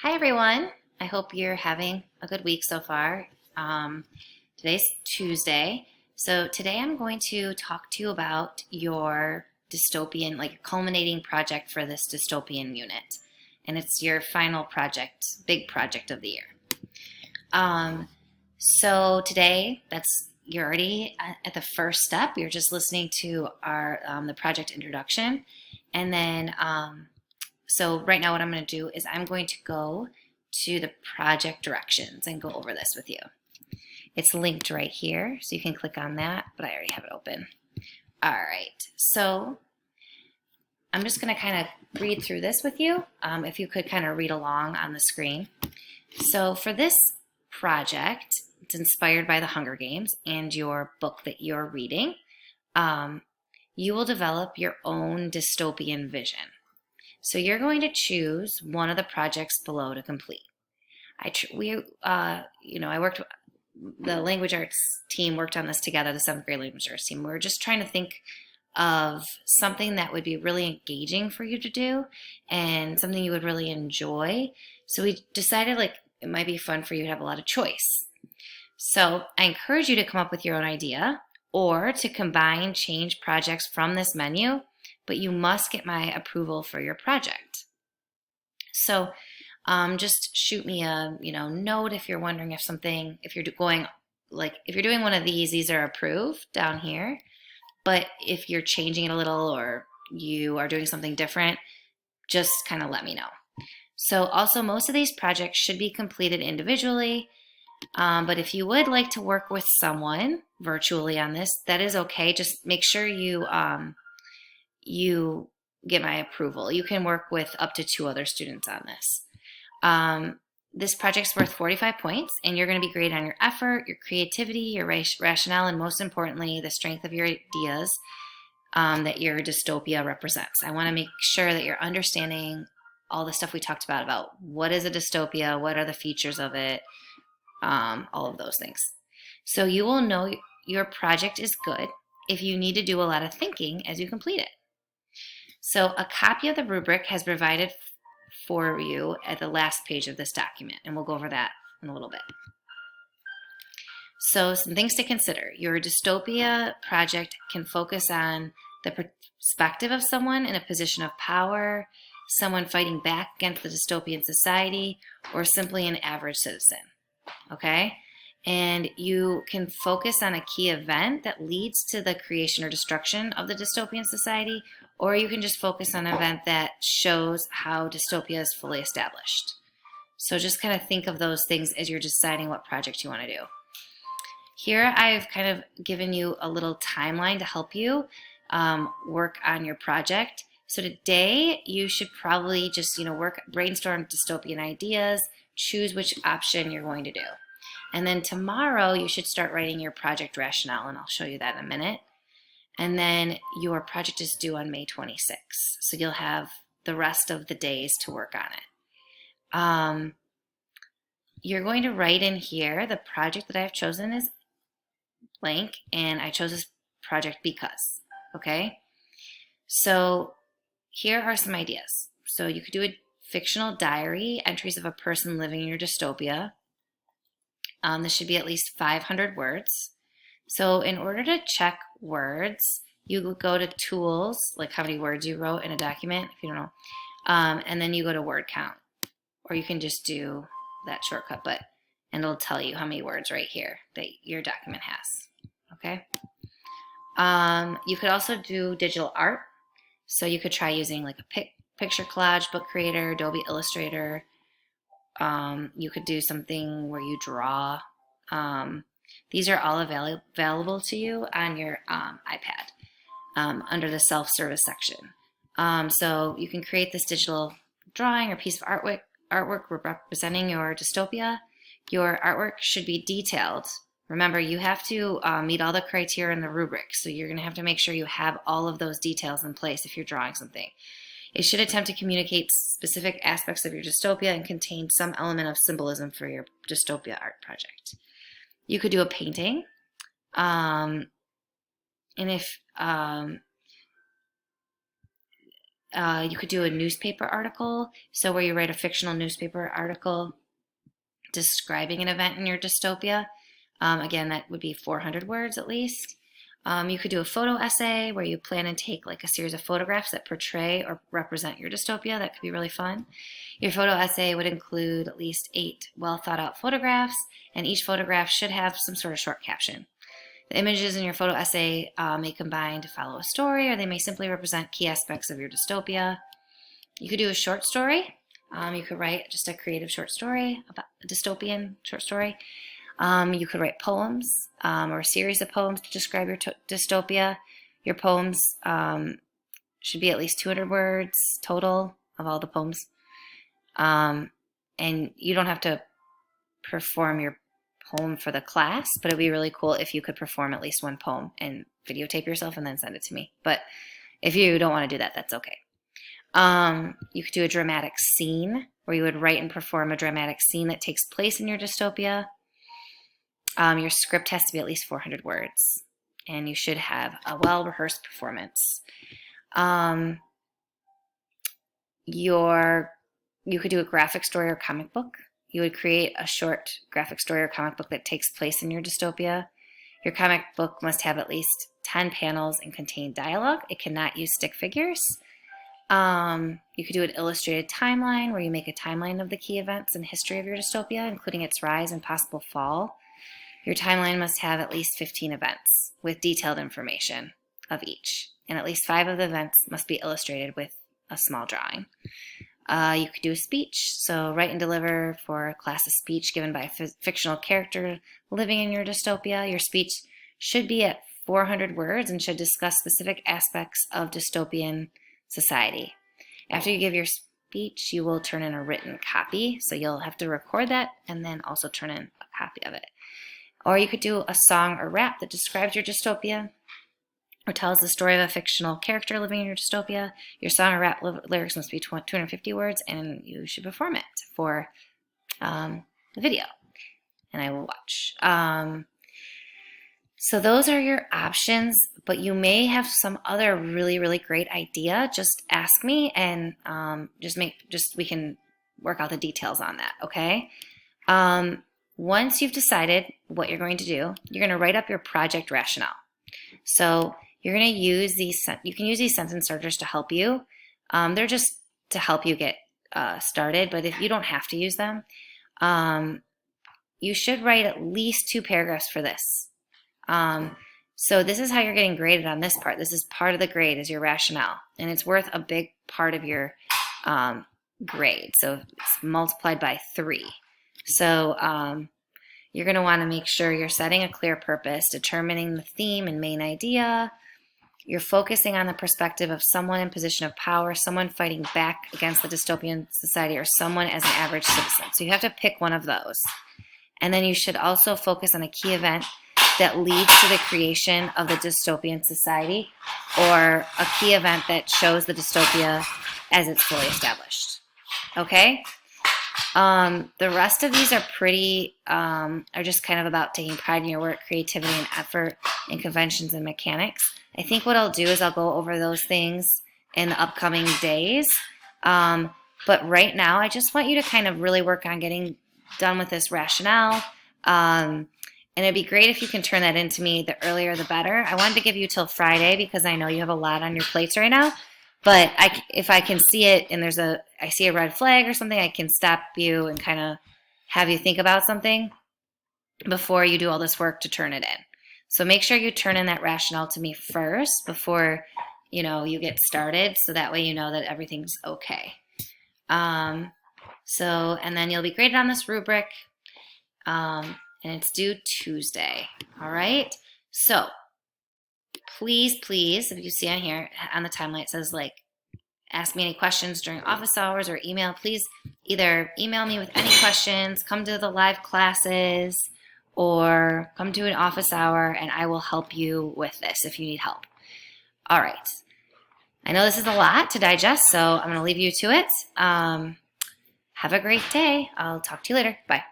Hi, everyone. I hope you're having a good week so far. Um, Today's Tuesday. So, today I'm going to talk to you about your dystopian, like your culminating project for this dystopian unit. And it's your final project, big project of the year. Um, so, today, you're already at the first step. You're just listening to the project introduction. And then so right now what I'm going to do is I'm going to go to the project directions and go over this with you. It's linked right here, so you can click on that, but I already have it open. All right, so I'm just going to kind of read through this with you. If you could kind of read along on the screen. So for this project, it's inspired by the Hunger Games and your book that you're reading. You will develop your own dystopian vision. So you're going to choose one of the projects below to complete. I worked. The language arts team worked on this together. The seventh grade language arts team. We were just trying to think of something that would be really engaging for you to do, and something you would really enjoy. So we decided it might be fun for you to have a lot of choice. So I encourage you to come up with your own idea or to combine change projects from this menu, but you must get my approval for your project. So just shoot me a note if you're wondering if you're doing one of these are approved down here. But if you're changing it a little or you are doing something different, just kind of let me know. So also most of these projects should be completed individually. But if you would like to work with someone virtually on this, that is okay. Just make sure you get my approval. You can work with up to 2 other students on this. This project's worth 45 points, and you're going to be graded on your effort, your creativity, your rationale, and most importantly, the strength of your ideas that your dystopia represents. I want to make sure that you're understanding all the stuff we talked about what is a dystopia, what are the features of it, all of those things. So you will know your project is good if you need to do a lot of thinking as you complete it. So a copy of the rubric has provided for you at the last page of this document, and we'll go over that in a little bit. So some things to consider. Your dystopia project can focus on the perspective of someone in a position of power, someone fighting back against the dystopian society, or simply an average citizen. Okay? And you can focus on a key event that leads to the creation or destruction of the dystopian society, or you can just focus on an event that shows how dystopia is fully established. So just kind of think of those things as you're deciding what project you want to do. Here I've kind of given you a little timeline to help you work on your project. So today you should probably just brainstorm dystopian ideas, choose which option you're going to do. And then tomorrow you should start writing your project rationale, and I'll show you that in a minute. And then your project is due on May 26th. So you'll have the rest of the days to work on it. You're going to write in here, the project that I've chosen is blank, and I chose this project because, okay? So here are some ideas. So you could do a fictional diary, entries of a person living in your dystopia. This should be at least 500 words. So in order to check words, you would go to tools, like how many words you wrote in a document, if you don't know, and then you go to word count. Or you can just do that shortcut, and it'll tell you how many words right here that your document has, okay? You could also do digital art. So you could try using like a picture collage, Book Creator, Adobe Illustrator. You could do something where you draw. These are all available to you on your iPad under the self-service section. So you can create this digital drawing or piece of artwork representing your dystopia. Your artwork should be detailed. Remember, you have to meet all the criteria in the rubric, so you're going to have to make sure you have all of those details in place if you're drawing something. It should attempt to communicate specific aspects of your dystopia and contain some element of symbolism for your dystopia art project. You could do a painting, and if You could do a newspaper article, so where you write a fictional newspaper article describing an event in your dystopia. Again, that would be 400 words at least. You could do a photo essay where you plan and take like a series of photographs that portray or represent your dystopia. That could be really fun. Your photo essay would include at least 8 well thought out photographs, and each photograph should have some sort of short caption. The images in your photo essay may combine to follow a story, or they may simply represent key aspects of your dystopia. You could do a short story. You could write just a creative short story, about a dystopian short story. You could write poems or a series of poems to describe your dystopia. Your poems should be at least 200 words total of all the poems. And you don't have to perform your poem for the class, but it'd be really cool if you could perform at least one poem and videotape yourself and then send it to me. But if you don't want to do that, that's okay. You could do a dramatic scene where you would write and perform a dramatic scene that takes place in your dystopia. Your script has to be at least 400 words, and you should have a well-rehearsed performance. You could do a graphic story or comic book. You would create a short graphic story or comic book that takes place in your dystopia. Your comic book must have at least 10 panels and contain dialogue. It cannot use stick figures. You could do an illustrated timeline where you make a timeline of the key events and history of your dystopia, including its rise and possible fall. Your timeline must have at least 15 events with detailed information of each, and at least 5 of the events must be illustrated with a small drawing. You could do a speech, so write and deliver for a class a speech given by a fictional character living in your dystopia. Your speech should be at 400 words and should discuss specific aspects of dystopian society. After you give your speech, you will turn in a written copy, so you'll have to record that and then also turn in a copy of it. Or you could do a song or rap that describes your dystopia or tells the story of a fictional character living in your dystopia. Your song or rap lyrics must be 250 words, and you should perform it for the video, and I will watch. So those are your options, but you may have some other really, really great idea. Just ask me, and we can work out the details on that, okay? Once you've decided what you're going to do, you're going to write up your project rationale. So you're going to use you can use these sentence starters to help you. They're just to help you get started, but if you don't have to use them, you should write at least 2 paragraphs for this. So this is how you're getting graded on this part. This is part of the grade is your rationale, and it's worth a big part of your grade. So it's multiplied by 3. So you're going to want to make sure you're setting a clear purpose, determining the theme and main idea. You're focusing on the perspective of someone in position of power, someone fighting back against the dystopian society, or someone as an average citizen. So you have to pick one of those. And then you should also focus on a key event that leads to the creation of the dystopian society, or a key event that shows the dystopia as it's fully established. Okay? The rest of these are are just kind of about taking pride in your work, creativity and effort, and conventions and mechanics. I think what I'll do is I'll go over those things in the upcoming days. But right now, I just want you to kind of really work on getting done with this rationale. And it'd be great if you can turn that into me. The earlier, the better. I wanted to give you till Friday because I know you have a lot on your plates right now. But if I can see it and I see a red flag or something, I can stop you and kind of have you think about something before you do all this work to turn it in. So make sure you turn in that rationale to me first before you get started, so that way you know that everything's okay. And then you'll be graded on this rubric, and it's due Tuesday. All right. So please, if you see on here on the timeline, it says ask me any questions during office hours or email. Please either email me with any questions, come to the live classes, or come to an office hour, and I will help you with this if you need help. All right. I know this is a lot to digest, so I'm going to leave you to it. Have a great day. I'll talk to you later. Bye.